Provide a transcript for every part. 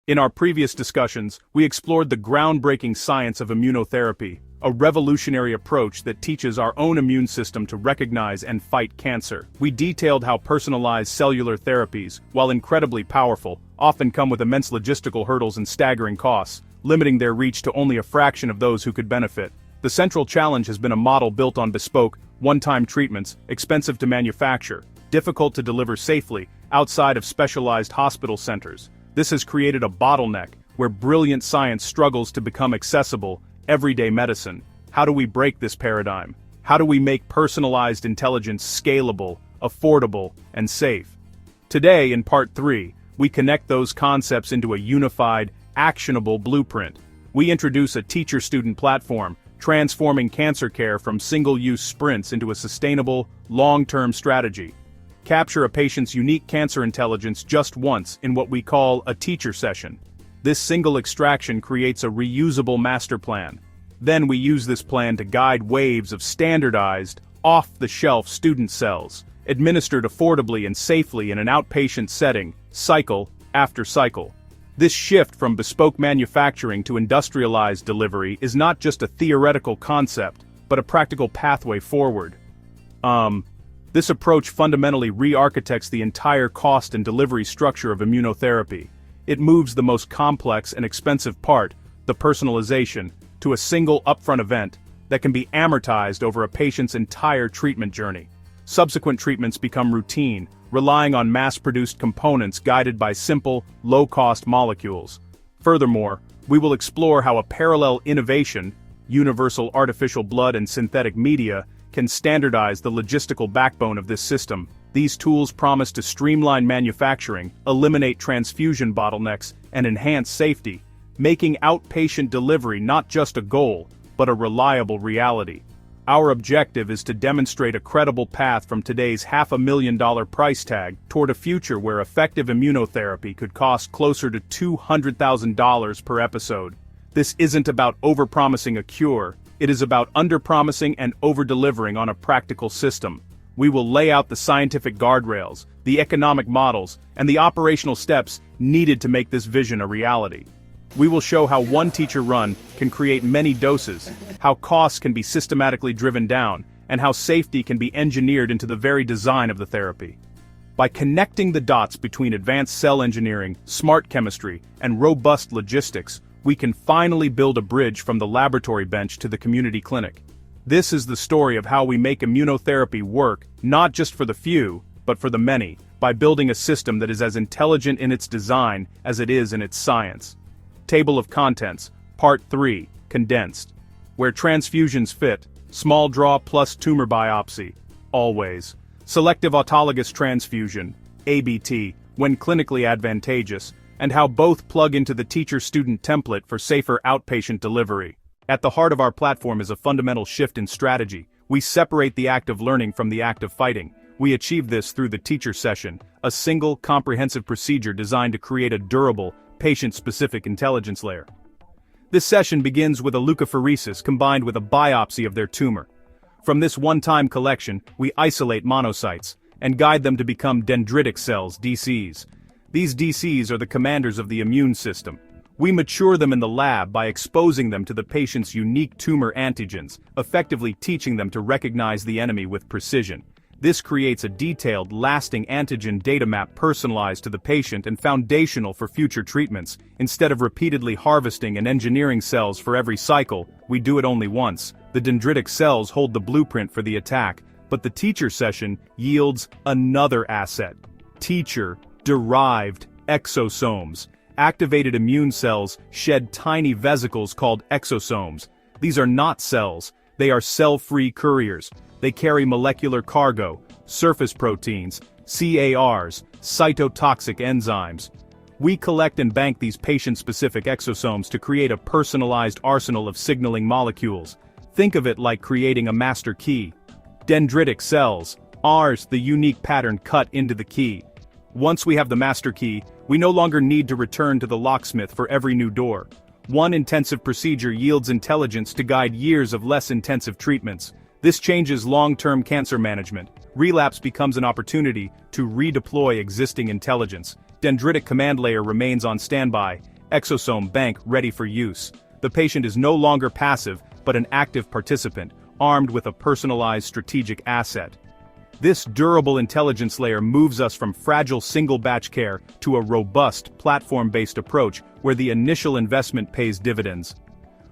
In our previous discussions, we explored the groundbreaking science of immunotherapy, a revolutionary approach that teaches our own immune system to recognize and fight cancer. We detailed how personalized cellular therapies, while incredibly powerful, often come with immense logistical hurdles and staggering costs, limiting their reach to only a fraction of those who could benefit. The central challenge has been a model built on bespoke, one-time treatments, expensive to manufacture, difficult to deliver safely, outside of specialized hospital centers. This has created a bottleneck, where brilliant science struggles to become accessible, everyday medicine. How do we break this paradigm? How do we make personalized intelligence scalable, affordable, and safe? Today, in Part 3, we connect those concepts into a unified, actionable blueprint. We introduce a teacher-student platform, transforming cancer care from single-use sprints into a sustainable, long-term strategy. Capture a patient's unique cancer intelligence just once in what we call a teacher session. This single extraction creates a reusable master plan. Then we use this plan to guide waves of standardized, off-the-shelf student cells, administered affordably and safely in an outpatient setting, cycle after cycle. This shift from bespoke manufacturing to industrialized delivery is not just a theoretical concept, but a practical pathway forward. This approach fundamentally re-architects the entire cost and delivery structure of immunotherapy. It moves the most complex and expensive part, the personalization, to a single upfront event that can be amortized over a patient's entire treatment journey. Subsequent treatments become routine, relying on mass-produced components guided by simple, low-cost molecules. Furthermore, we will explore how a parallel innovation, universal artificial blood and synthetic media, can standardize the logistical backbone of this system. These tools promise to streamline manufacturing, eliminate transfusion bottlenecks, and enhance safety, making outpatient delivery not just a goal, but a reliable reality. Our objective is to demonstrate a credible path from today's $500,000 price tag toward a future where effective immunotherapy could cost closer to $200,000 per episode. This isn't about overpromising a cure, it is about underpromising and over-delivering on a practical system. We will lay out the scientific guardrails, the economic models, and the operational steps needed to make this vision a reality. We will show how one teacher run can create many doses, how costs can be systematically driven down, and how safety can be engineered into the very design of the therapy. By connecting the dots between advanced cell engineering, smart chemistry, and robust logistics, we can finally build a bridge from the laboratory bench to the community clinic. This is the story of how we make immunotherapy work, not just for the few, but for the many, by building a system that is as intelligent in its design as it is in its science. Table of Contents, Part 3, Condensed. Where transfusions fit, small draw plus tumor biopsy, always. Selective autologous transfusion, ABT, when clinically advantageous, and how both plug into the teacher-student template for safer outpatient delivery. At the heart of our platform is a fundamental shift in strategy. We separate the act of learning from the act of fighting. We achieve this through the teacher session, a single, comprehensive procedure designed to create a durable, patient-specific intelligence layer. This session begins with a leukapheresis combined with a biopsy of their tumor. From this one-time collection, we isolate monocytes and guide them to become dendritic cells, DCs. These DCs are the commanders of the immune system. We mature them in the lab by exposing them to the patient's unique tumor antigens, effectively teaching them to recognize the enemy with precision. This creates a detailed, lasting antigen data map personalized to the patient and foundational for future treatments. Instead of repeatedly harvesting and engineering cells for every cycle, we do it only once. The dendritic cells hold the blueprint for the attack, but the teacher session yields another asset: teacher-derived exosomes. Activated immune cells shed tiny vesicles called exosomes. These are not cells, they are cell-free couriers. They carry molecular cargo, surface proteins, CARs, cytotoxic enzymes. We collect and bank these patient-specific exosomes to create a personalized arsenal of signaling molecules. Think of it like creating a master key. Dendritic cells, ours the unique pattern cut into the key. Once we have the master key, we no longer need to return to the locksmith for every new door. One intensive procedure yields intelligence to guide years of less intensive treatments. This changes long-term cancer management. Relapse becomes an opportunity to redeploy existing intelligence. Dendritic command layer remains on standby, exosome bank ready for use. The patient is no longer passive, but an active participant, armed with a personalized strategic asset. This durable intelligence layer moves us from fragile single-batch care to a robust, platform-based approach where the initial investment pays dividends.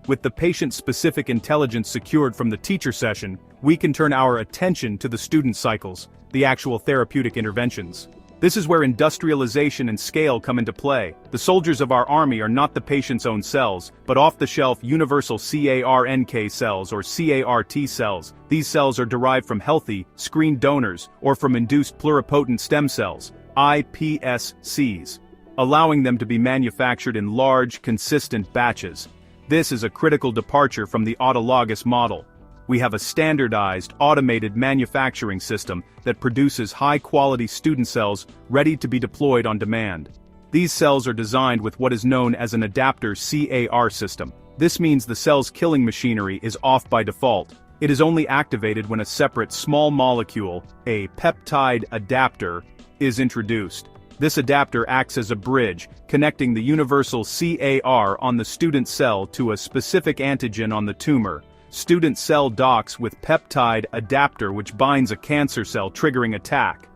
With the patient-specific intelligence secured from the teacher session, we can turn our attention to the student cycles, the actual therapeutic interventions. This is where industrialization and scale come into play. The soldiers of our army are not the patient's own cells, but off-the-shelf universal CAR-NK cells or CAR-T cells. These cells are derived from healthy, screened donors, or from induced pluripotent stem cells, iPSCs, allowing them to be manufactured in large, consistent batches. This is a critical departure from the autologous model. We have a standardized, automated manufacturing system that produces high-quality student cells ready to be deployed on demand. These cells are designed with what is known as an adapter CAR system. This means the cell's killing machinery is off by default. It is only activated when a separate small molecule, a peptide adapter, is introduced. This adapter acts as a bridge, connecting the universal CAR on the student cell to a specific antigen on the tumor. Student cell docks with peptide adapter which binds a cancer cell triggering attack.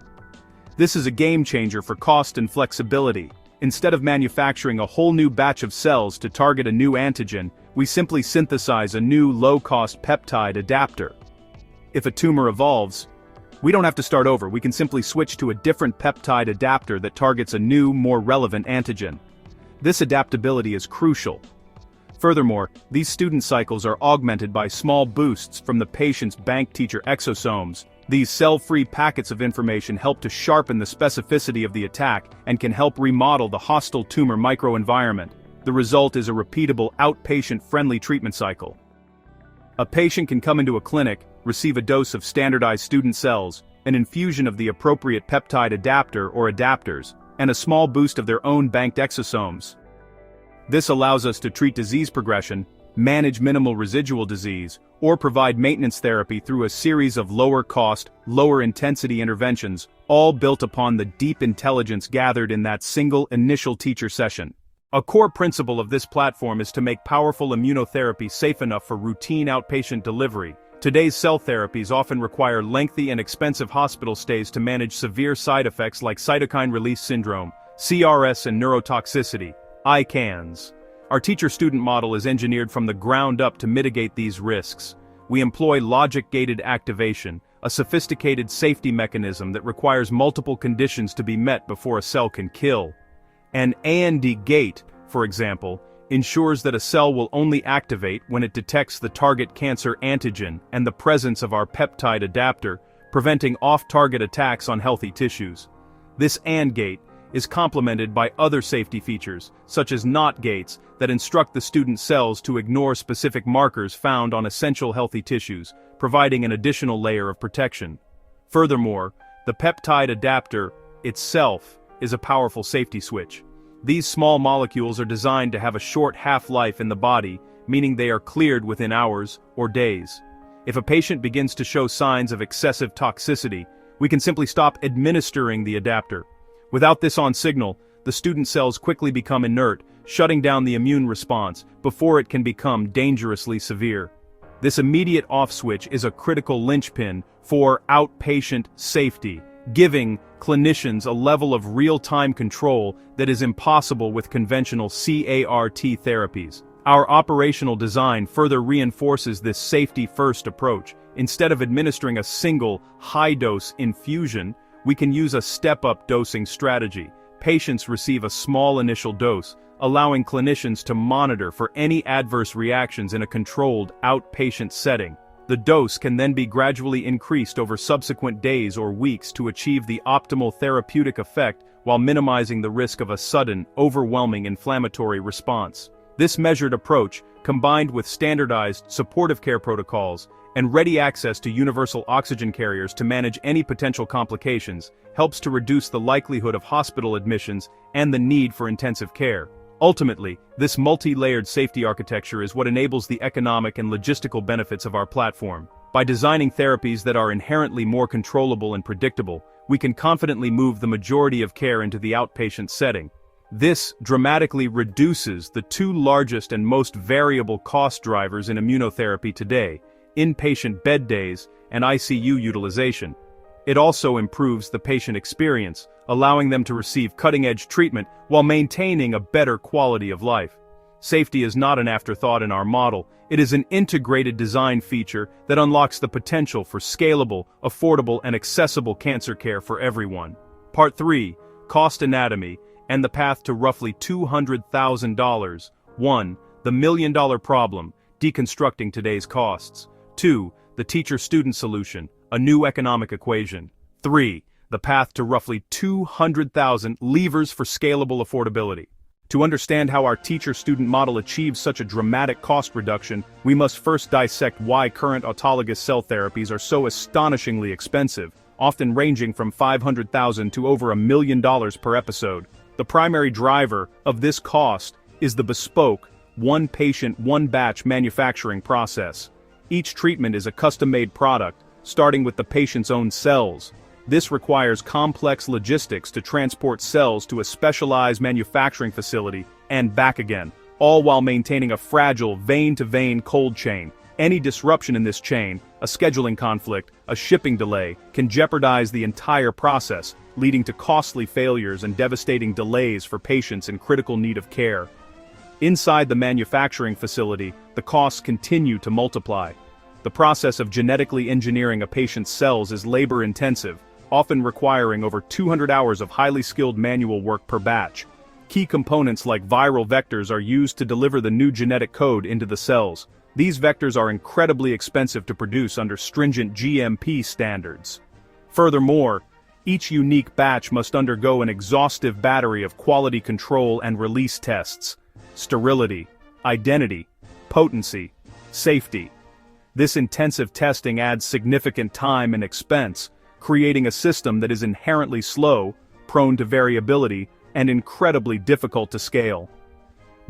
This is a game changer for cost and flexibility. Instead of manufacturing a whole new batch of cells to target a new antigen, we simply synthesize a new low-cost peptide adapter. If a tumor evolves, we don't have to start over, we can simply switch to a different peptide adapter that targets a new, more relevant antigen. This adaptability is crucial. Furthermore, these student cycles are augmented by small boosts from the patient's bank teacher exosomes. These cell-free packets of information help to sharpen the specificity of the attack and can help remodel the hostile tumor microenvironment. The result is a repeatable, outpatient-friendly treatment cycle. A patient can come into a clinic, receive a dose of standardized student cells, an infusion of the appropriate peptide adapter or adapters, and a small boost of their own banked exosomes. This allows us to treat disease progression, manage minimal residual disease, or provide maintenance therapy through a series of lower-cost, lower-intensity interventions, all built upon the deep intelligence gathered in that single initial teacher session. A core principle of this platform is to make powerful immunotherapy safe enough for routine outpatient delivery. Today's cell therapies often require lengthy and expensive hospital stays to manage severe side effects like cytokine release syndrome, CRS and neurotoxicity, ICANS. Our teacher-student model is engineered from the ground up to mitigate these risks. We employ logic-gated activation, a sophisticated safety mechanism that requires multiple conditions to be met before a cell can kill. An AND gate, for example, ensures that a cell will only activate when it detects the target cancer antigen and the presence of our peptide adapter, preventing off-target attacks on healthy tissues. This AND gate is complemented by other safety features, such as NOT gates, that instruct the student cells to ignore specific markers found on essential healthy tissues, providing an additional layer of protection. Furthermore, the peptide adapter itself is a powerful safety switch. These small molecules are designed to have a short half-life in the body, meaning they are cleared within hours or days. If a patient begins to show signs of excessive toxicity, we can simply stop administering the adapter. Without this on signal, the student cells quickly become inert, shutting down the immune response before it can become dangerously severe. This immediate off switch is a critical linchpin for outpatient safety, giving clinicians a level of real-time control that is impossible with conventional CAR-T therapies. Our operational design further reinforces this safety-first approach. Instead of administering a single, high-dose infusion, we can use a step-up dosing strategy. Patients receive a small initial dose, allowing clinicians to monitor for any adverse reactions in a controlled, outpatient setting. The dose can then be gradually increased over subsequent days or weeks to achieve the optimal therapeutic effect while minimizing the risk of a sudden, overwhelming inflammatory response. This measured approach, combined with standardized supportive care protocols and ready access to universal oxygen carriers to manage any potential complications, helps to reduce the likelihood of hospital admissions and the need for intensive care. Ultimately, this multi-layered safety architecture is what enables the economic and logistical benefits of our platform. By designing therapies that are inherently more controllable and predictable, we can confidently move the majority of care into the outpatient setting. This dramatically reduces the two largest and most variable cost drivers in immunotherapy today: inpatient bed days and ICU utilization. It also improves the patient experience, allowing them to receive cutting-edge treatment while maintaining a better quality of life. Safety is not an afterthought in our model, it is an integrated design feature that unlocks the potential for scalable, affordable, and accessible cancer care for everyone. Part 3. Cost Anatomy and the Path to Roughly $200,000. 1. The million-dollar problem, deconstructing today's costs. 2. The teacher-student solution, a new economic equation. 3. The path to roughly 200,000 levers for scalable affordability. To understand how our teacher-student model achieves such a dramatic cost reduction, we must first dissect why current autologous cell therapies are so astonishingly expensive, often ranging from $500,000 to over $1 million per episode. The primary driver of this cost is the bespoke, one-patient, one-batch manufacturing process. Each treatment is a custom-made product, starting with the patient's own cells. This requires complex logistics to transport cells to a specialized manufacturing facility and back again, all while maintaining a fragile vein-to-vein cold chain. Any disruption in this chain, a scheduling conflict, a shipping delay, can jeopardize the entire process, leading to costly failures and devastating delays for patients in critical need of care. Inside the manufacturing facility, the costs continue to multiply. The process of genetically engineering a patient's cells is labor-intensive, often requiring over 200 hours of highly skilled manual work per batch. Key components like viral vectors are used to deliver the new genetic code into the cells. These vectors are incredibly expensive to produce under stringent GMP standards. Furthermore, each unique batch must undergo an exhaustive battery of quality control and release tests: sterility, identity, potency, safety. This intensive testing adds significant time and expense, creating a system that is inherently slow, prone to variability, and incredibly difficult to scale.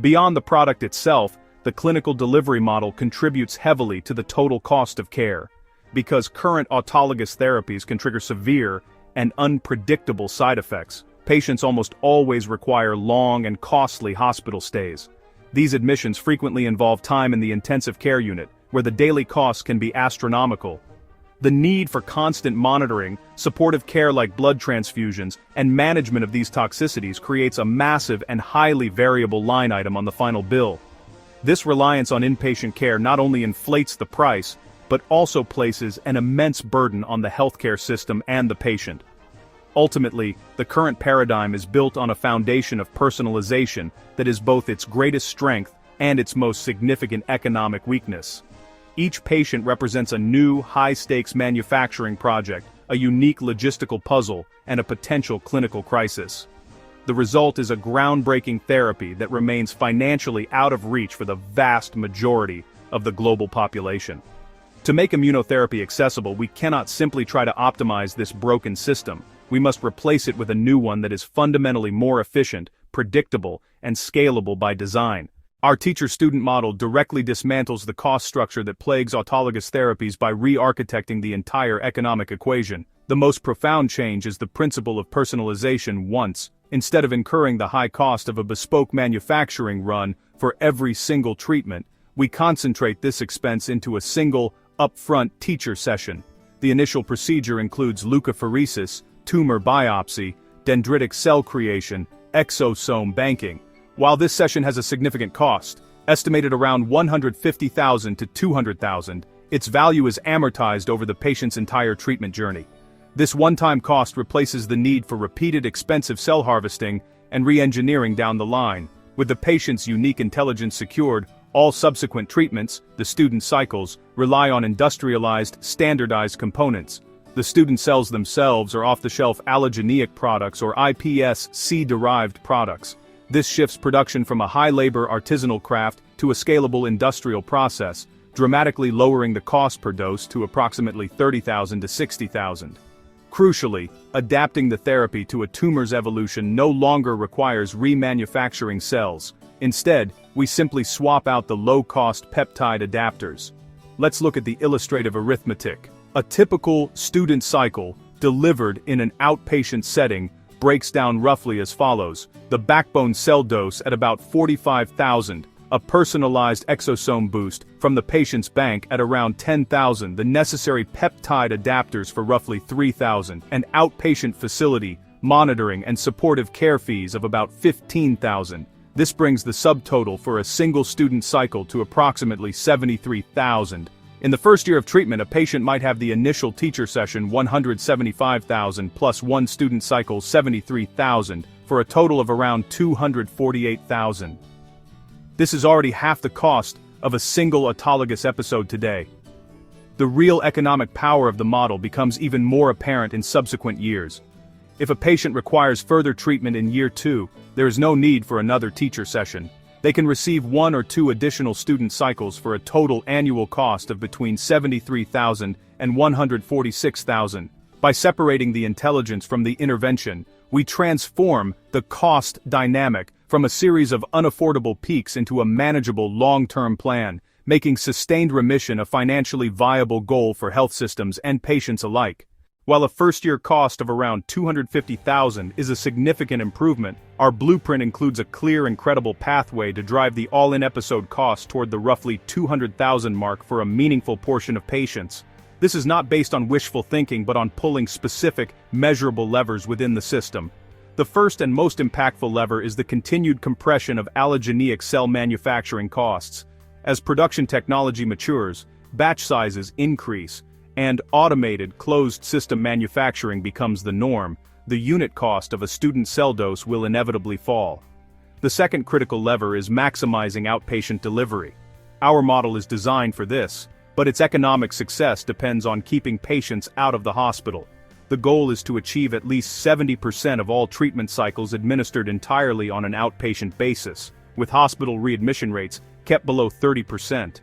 Beyond the product itself, the clinical delivery model contributes heavily to the total cost of care. Because current autologous therapies can trigger severe and unpredictable side effects, patients almost always require long and costly hospital stays. These admissions frequently involve time in the intensive care unit, where the daily costs can be astronomical. The need for constant monitoring, supportive care like blood transfusions, and management of these toxicities creates a massive and highly variable line item on the final bill. This reliance on inpatient care not only inflates the price, but also places an immense burden on the healthcare system and the patient. Ultimately, the current paradigm is built on a foundation of personalization that is both its greatest strength and its most significant economic weakness. Each patient represents a new, high-stakes manufacturing project, a unique logistical puzzle, and a potential clinical crisis. The result is a groundbreaking therapy that remains financially out of reach for the vast majority of the global population. To make immunotherapy accessible, we cannot simply try to optimize this broken system. We must replace it with a new one that is fundamentally more efficient, predictable, and scalable by design. Our teacher-student model directly dismantles the cost structure that plagues autologous therapies by re-architecting the entire economic equation. The most profound change is the principle of personalization. Once, instead of incurring the high cost of a bespoke manufacturing run for every single treatment, we concentrate this expense into a single, upfront teacher session. The initial procedure includes leukapheresis, tumor biopsy, dendritic cell creation, exosome banking. While this session has a significant cost, estimated around $150,000 to $200,000, its value is amortized over the patient's entire treatment journey. This one-time cost replaces the need for repeated expensive cell harvesting and re-engineering down the line. With the patient's unique intelligence secured, all subsequent treatments, the student cycles, rely on industrialized, standardized components. The student cells themselves are off-the-shelf allogeneic products or iPSC-derived products. This shifts production from a high-labor artisanal craft to a scalable industrial process, dramatically lowering the cost per dose to approximately $30,000 to $60,000. Crucially, adapting the therapy to a tumor's evolution no longer requires remanufacturing cells. Instead, we simply swap out the low-cost peptide adapters. Let's look at the illustrative arithmetic. A typical student cycle, delivered in an outpatient setting, breaks down roughly as follows: the backbone cell dose at about 45,000, a personalized exosome boost from the patient's bank at around 10,000, the necessary peptide adapters for roughly 3,000, and outpatient facility, monitoring and supportive care fees of about 15,000. This brings the subtotal for a single student cycle to approximately 73,000. In the first year of treatment, a patient might have the initial teacher session 175,000 plus one student cycle 73,000, for a total of around 248,000. This is already half the cost of a single autologous episode today. The real economic power of the model becomes even more apparent in subsequent years. If a patient requires further treatment in year 2, there is no need for another teacher session. They can receive 1 or 2 additional student cycles for a total annual cost of between 73,000 and 146,000. By separating the intelligence from the intervention, we transform the cost dynamic from a series of unaffordable peaks into a manageable long-term plan, making sustained remission a financially viable goal for health systems and patients alike. While a first-year cost of around 250,000 is a significant improvement, our blueprint includes a clear and credible pathway to drive the all-in episode cost toward the roughly 200,000 mark for a meaningful portion of patients. This is not based on wishful thinking but on pulling specific, measurable levers within the system. The first and most impactful lever is the continued compression of allogeneic cell manufacturing costs. As production technology matures, batch sizes increase, and automated closed-system manufacturing becomes the norm, the unit cost of a student cell dose will inevitably fall. The second critical lever is maximizing outpatient delivery. Our model is designed for this, but its economic success depends on keeping patients out of the hospital. The goal is to achieve at least 70% of all treatment cycles administered entirely on an outpatient basis, with hospital readmission rates kept below 30%.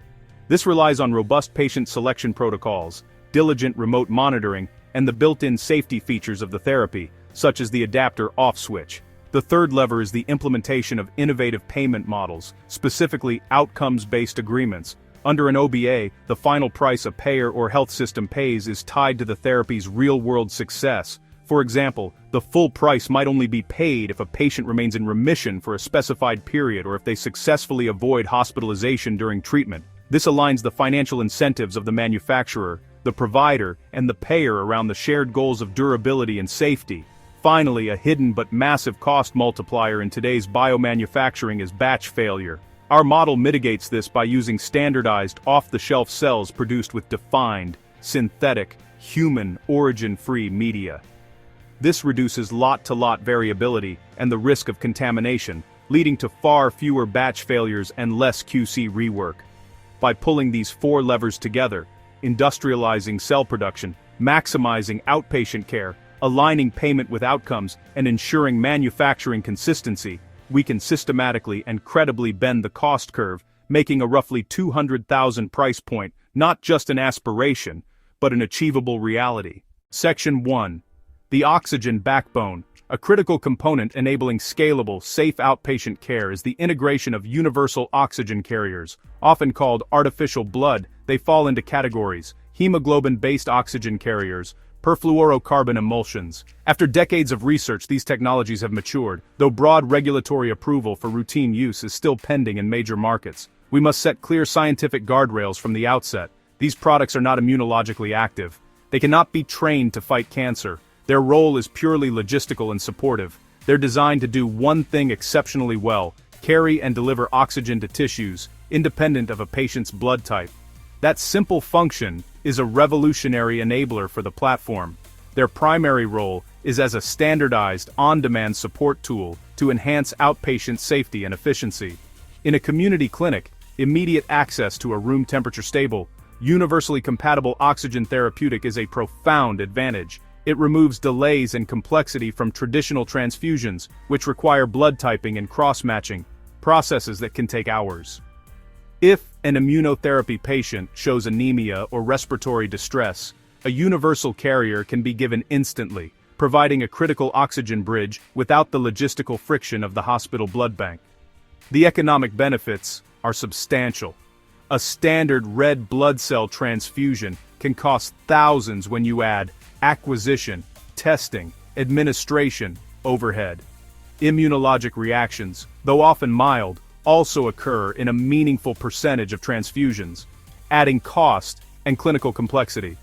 This relies on robust patient selection protocols, diligent remote monitoring, and the built-in safety features of the therapy, such as the adapter off switch. The third lever is the implementation of innovative payment models, specifically outcomes-based agreements. Under an OBA, the final price a payer or health system pays is tied to the therapy's real-world success. For example, the full price might only be paid if a patient remains in remission for a specified period or if they successfully avoid hospitalization during treatment. This aligns the financial incentives of the manufacturer, the provider, and the payer around the shared goals of durability and safety. Finally, a hidden but massive cost multiplier in today's biomanufacturing is batch failure. Our model mitigates this by using standardized, off-the-shelf cells produced with defined, synthetic, human, origin-free media. This reduces lot-to-lot variability and the risk of contamination, leading to far fewer batch failures and less QC rework. By pulling these 4 levers together, industrializing cell production, maximizing outpatient care, aligning payment with outcomes, and ensuring manufacturing consistency, we can systematically and credibly bend the cost curve, making a roughly 200,000 price point not just an aspiration, but an achievable reality. Section 1. The oxygen backbone. A critical component enabling scalable, safe outpatient care is the integration of universal oxygen carriers, often called artificial blood. They fall into categories: hemoglobin-based oxygen carriers, perfluorocarbon emulsions. After decades of research, these technologies have matured, though broad regulatory approval for routine use is still pending in major markets. We must set clear scientific guardrails from the outset. These products are not immunologically active. They cannot be trained to fight cancer. Their role is purely logistical and supportive. They're designed to do one thing exceptionally well: carry and deliver oxygen to tissues, independent of a patient's blood type. That simple function is a revolutionary enabler for the platform. Their primary role is as a standardized, on-demand support tool to enhance outpatient safety and efficiency. In a community clinic, immediate access to a room-temperature stable, universally compatible oxygen therapeutic is a profound advantage. It removes delays and complexity from traditional transfusions, which require blood typing and cross-matching, processes that can take hours. If an immunotherapy patient shows anemia or respiratory distress, a universal carrier can be given instantly, providing a critical oxygen bridge without the logistical friction of the hospital blood bank. The economic benefits are substantial. A standard red blood cell transfusion can cost thousands when you add acquisition, testing, administration, overhead. Immunologic reactions, though often mild, also occur in a meaningful percentage of transfusions, adding cost and clinical complexity.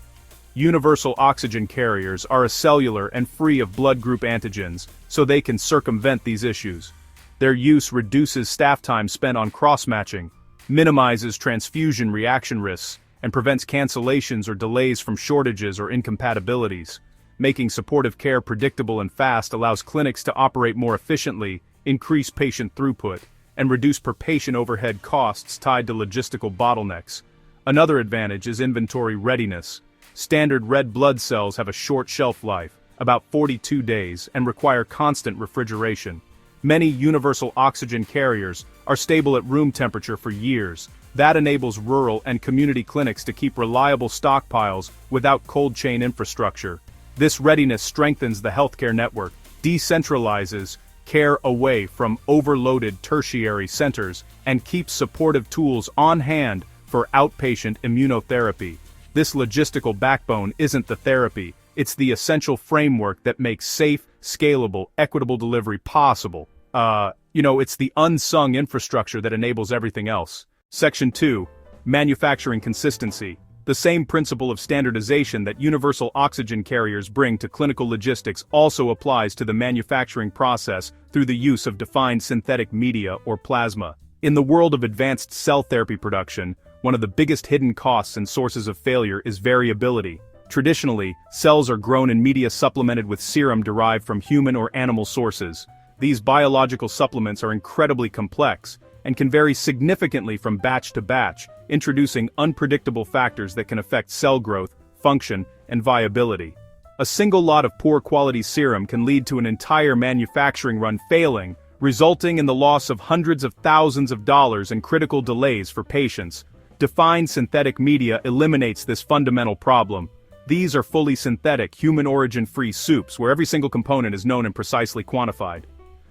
Universal oxygen carriers are acellular and free of blood group antigens, so they can circumvent these issues. Their use reduces staff time spent on cross-matching, minimizes transfusion reaction risks, and prevents cancellations or delays from shortages or incompatibilities. Making supportive care predictable and fast allows clinics to operate more efficiently, increase patient throughput, and reduce per-patient overhead costs tied to logistical bottlenecks. Another advantage is inventory readiness. Standard red blood cells have a short shelf life, about 42 days, and require constant refrigeration. Many universal oxygen carriers are stable at room temperature for years. That enables rural and community clinics to keep reliable stockpiles without cold chain infrastructure. This readiness strengthens the healthcare network, decentralizes care away from overloaded tertiary centers, and keeps supportive tools on hand for outpatient immunotherapy. This logistical backbone isn't the therapy, it's the essential framework that makes safe, scalable, equitable delivery possible. It's the unsung infrastructure that enables everything else. Section 2. Manufacturing consistency. The same principle of standardization that universal oxygen carriers bring to clinical logistics also applies to the manufacturing process through the use of defined synthetic media or plasma. In the world of advanced cell therapy production, one of the biggest hidden costs and sources of failure is variability. Traditionally, cells are grown in media supplemented with serum derived from human or animal sources. These biological supplements are incredibly complex and can vary significantly from batch to batch, introducing unpredictable factors that can affect cell growth, function, and viability. A single lot of poor quality serum can lead to an entire manufacturing run failing, resulting in the loss of hundreds of thousands of dollars and critical delays for patients. Defined synthetic media eliminates this fundamental problem. These are fully synthetic, human origin-free soups where every single component is known and precisely quantified.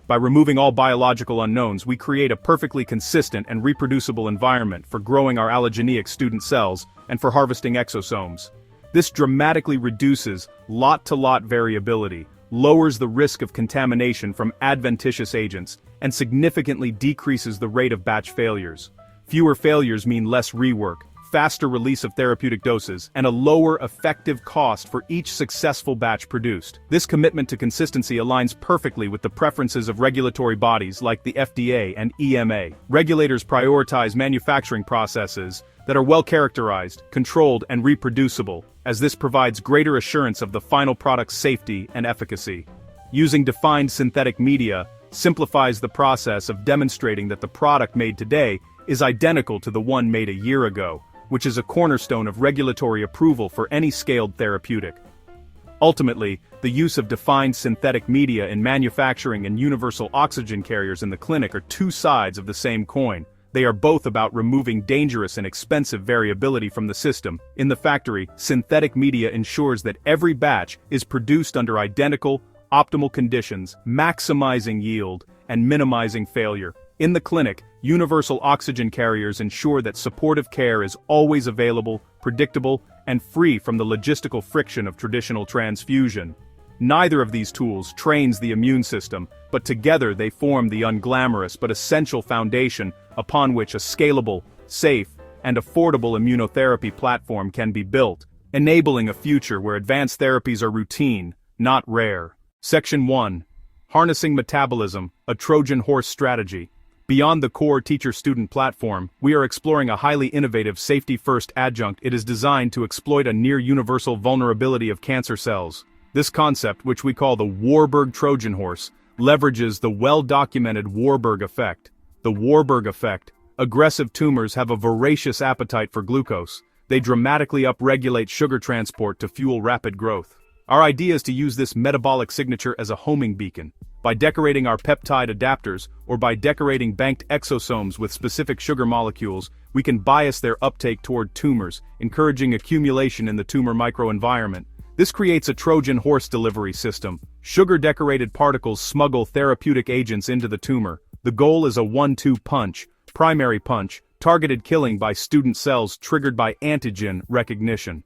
By removing all biological unknowns, we create a perfectly consistent and reproducible environment for growing our allogeneic student cells and for harvesting exosomes. This dramatically reduces lot-to-lot variability, lowers the risk of contamination from adventitious agents, and significantly decreases the rate of batch failures. Fewer failures mean less rework, faster release of therapeutic doses, and a lower effective cost for each successful batch produced. This commitment to consistency aligns perfectly with the preferences of regulatory bodies like the FDA and EMA. Regulators prioritize manufacturing processes that are well characterized, controlled, and reproducible, as this provides greater assurance of the final product's safety and efficacy. Using defined synthetic media simplifies the process of demonstrating that the product made today is identical to the one made a year ago, which is a cornerstone of regulatory approval for any scaled therapeutic. Ultimately, the use of defined synthetic media in manufacturing and universal oxygen carriers in the clinic are two sides of the same coin. They are both about removing dangerous and expensive variability from the system. In the factory, synthetic media ensures that every batch is produced under identical, optimal conditions, maximizing yield and minimizing failure. In the clinic, universal oxygen carriers ensure that supportive care is always available, predictable, and free from the logistical friction of traditional transfusion. Neither of these tools trains the immune system, but together they form the unglamorous but essential foundation upon which a scalable, safe, and affordable immunotherapy platform can be built, enabling a future where advanced therapies are routine, not rare. Section 1. Harnessing Metabolism, a Trojan Horse Strategy. Beyond the core teacher-student platform, we are exploring a highly innovative safety-first adjunct. It is designed to exploit a near-universal vulnerability of cancer cells. This concept, which we call the Warburg Trojan Horse, leverages the well-documented Warburg effect. The Warburg effect: aggressive tumors have a voracious appetite for glucose. They dramatically upregulate sugar transport to fuel rapid growth. Our idea is to use this metabolic signature as a homing beacon. By decorating our peptide adapters, or by decorating banked exosomes with specific sugar molecules, we can bias their uptake toward tumors, encouraging accumulation in the tumor microenvironment. This creates a Trojan horse delivery system. Sugar-decorated particles smuggle therapeutic agents into the tumor. The goal is a 1-2 punch, primary punch, targeted killing by student cells triggered by antigen recognition.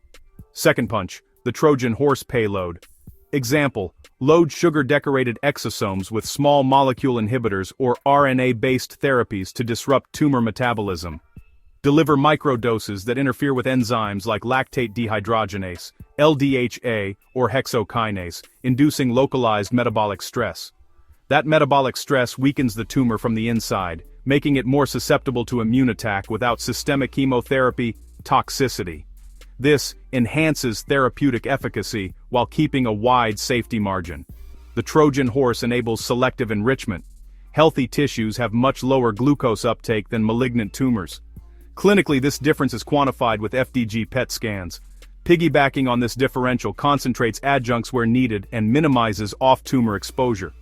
Second punch, the Trojan horse payload. Example, load sugar-decorated exosomes with small molecule inhibitors or RNA-based therapies to disrupt tumor metabolism. Deliver microdoses that interfere with enzymes like lactate dehydrogenase, LDHA, or hexokinase, inducing localized metabolic stress. That metabolic stress weakens the tumor from the inside, making it more susceptible to immune attack without systemic chemotherapy toxicity. This enhances therapeutic efficacy while keeping a wide safety margin. The Trojan horse enables selective enrichment. Healthy tissues have much lower glucose uptake than malignant tumors. Clinically, this difference is quantified with FDG PET scans. Piggybacking on this differential concentrates adjuncts where needed and minimizes off-tumor exposure.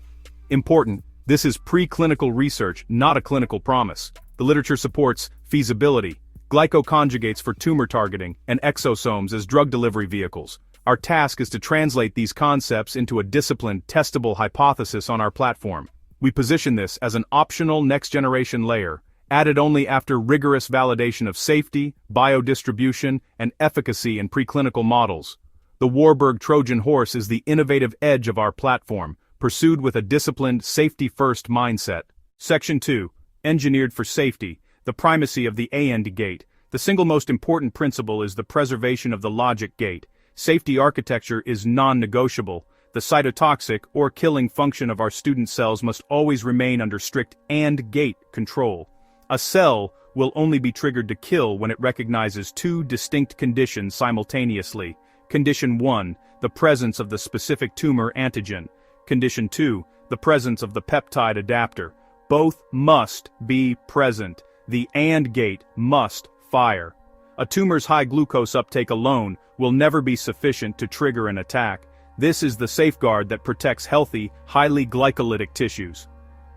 Important, this is preclinical research, not a clinical promise. The literature supports feasibility, glycoconjugates for tumor targeting, and exosomes as drug delivery vehicles. Our task is to translate these concepts into a disciplined, testable hypothesis on our platform. We position this as an optional next-generation layer, added only after rigorous validation of safety, biodistribution, and efficacy in preclinical models. The Warburg Trojan horse is the innovative edge of our platform, pursued with a disciplined, safety-first mindset. Section 2. Engineered for safety, the primacy of the AND gate. The single most important principle is the preservation of the logic gate. Safety architecture is non-negotiable. The cytotoxic or killing function of our student cells must always remain under strict AND gate control. A cell will only be triggered to kill when it recognizes two distinct conditions simultaneously. Condition 1, the presence of the specific tumor antigen. Condition 2, the presence of the peptide adapter. Both must be present. The AND gate must fire. A tumor's high glucose uptake alone will never be sufficient to trigger an attack. This is the safeguard that protects healthy, highly glycolytic tissues.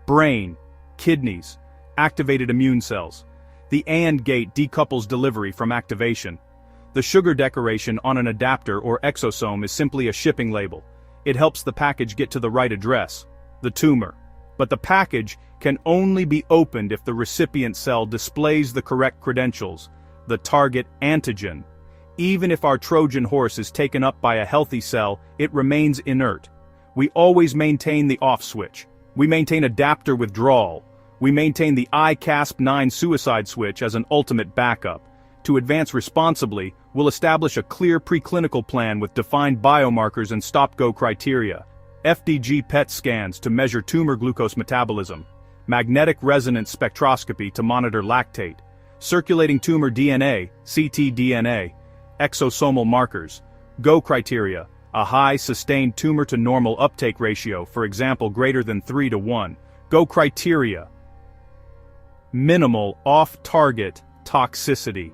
Brain, kidneys, activated immune cells. The AND gate decouples delivery from activation. The sugar decoration on an adapter or exosome is simply a shipping label. It helps the package get to the right address, the tumor. But the package can only be opened if the recipient cell displays the correct credentials, the target antigen. Even if our Trojan horse is taken up by a healthy cell, it remains inert. We always maintain the off switch. We maintain adapter withdrawal. We maintain the ICASP9 suicide switch as an ultimate backup. To advance responsibly, we'll establish a clear preclinical plan with defined biomarkers and stop-go criteria. FDG PET scans to measure tumor glucose metabolism. Magnetic resonance spectroscopy to monitor lactate. Circulating tumor DNA, ctDNA. Exosomal markers. Go criteria. A high sustained tumor to normal uptake ratio, for example greater than 3:1. Go criteria. Minimal off-target toxicity.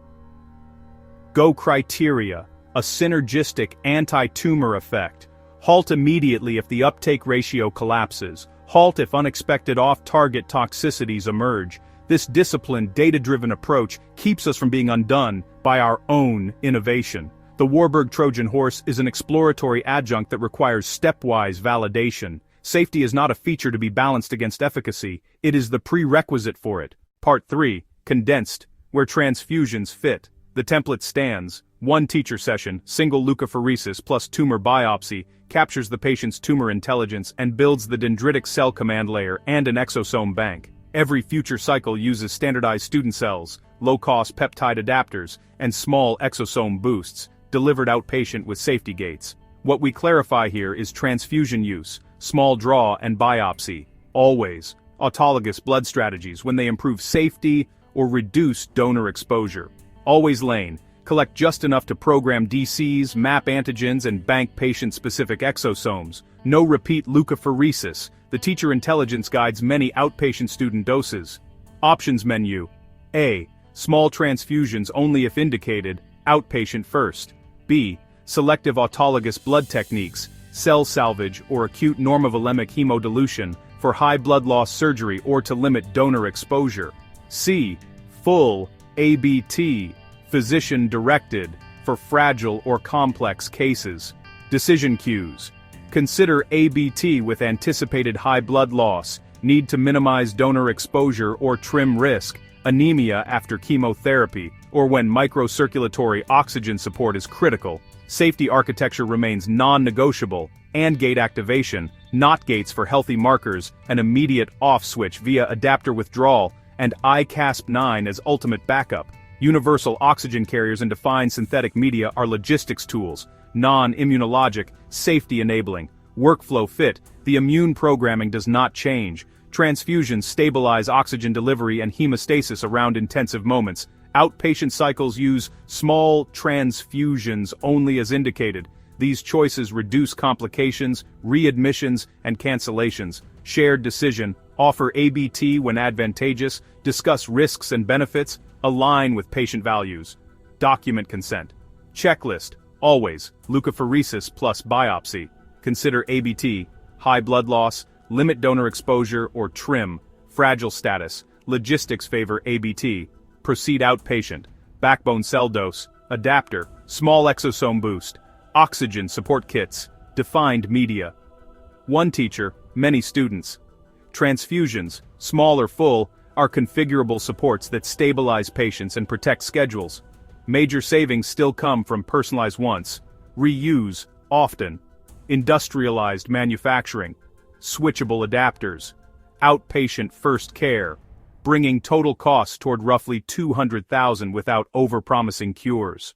Go criteria. A synergistic anti-tumor effect. Halt immediately if the uptake ratio collapses. Halt if unexpected off-target toxicities emerge. This disciplined, data-driven approach keeps us from being undone by our own innovation. The Warburg Trojan horse is an exploratory adjunct that requires stepwise validation. Safety is not a feature to be balanced against efficacy, it is the prerequisite for it. Part 3, Condensed, where transfusions fit. The template stands. 1 teacher session, single leukapheresis plus tumor biopsy, captures the patient's tumor intelligence and builds the dendritic cell command layer and an exosome bank. Every future cycle uses standardized student cells, low-cost peptide adapters, and small exosome boosts, delivered outpatient with safety gates. What we clarify here is transfusion use, small draw and biopsy, always. Autologous blood strategies when they improve safety or reduce donor exposure. Always lane, collect just enough to program DCs, map antigens and bank patient-specific exosomes. No repeat leukapheresis. The teacher intelligence guides many outpatient student doses. Options menu. A. Small transfusions only if indicated, outpatient first. B. Selective autologous blood techniques, cell salvage or acute normovolemic hemodilution for high blood loss surgery or to limit donor exposure. C. Full ABT, physician-directed, for fragile or complex cases. Decision cues. Consider ABT with anticipated high blood loss, need to minimize donor exposure or trim risk, anemia after chemotherapy, or when microcirculatory oxygen support is critical. Safety architecture remains non-negotiable, and gate activation, not gates for healthy markers, an immediate off switch via adapter withdrawal, and ICASP9 as ultimate backup. Universal oxygen carriers and defined synthetic media are logistics tools, non-immunologic, safety-enabling, workflow fit. The immune programming does not change. Transfusions stabilize oxygen delivery and hemostasis around intensive moments. Outpatient cycles use small transfusions only as indicated. These choices reduce complications, readmissions, and cancellations. Shared decision, offer ABT when advantageous, discuss risks and benefits, align with patient values. Document consent. Checklist, always, leukapheresis plus biopsy. Consider ABT, high blood loss, limit donor exposure or TRIM, fragile status, logistics favor ABT, proceed outpatient, backbone cell dose, adapter, small exosome boost, oxygen support kits, defined media. One teacher, many students. Transfusions, small or full, are configurable supports that stabilize patients and protect schedules. Major savings still come from personalized once, reuse, often, industrialized manufacturing, switchable adapters, outpatient first care, bringing total costs toward roughly $200,000 without overpromising cures.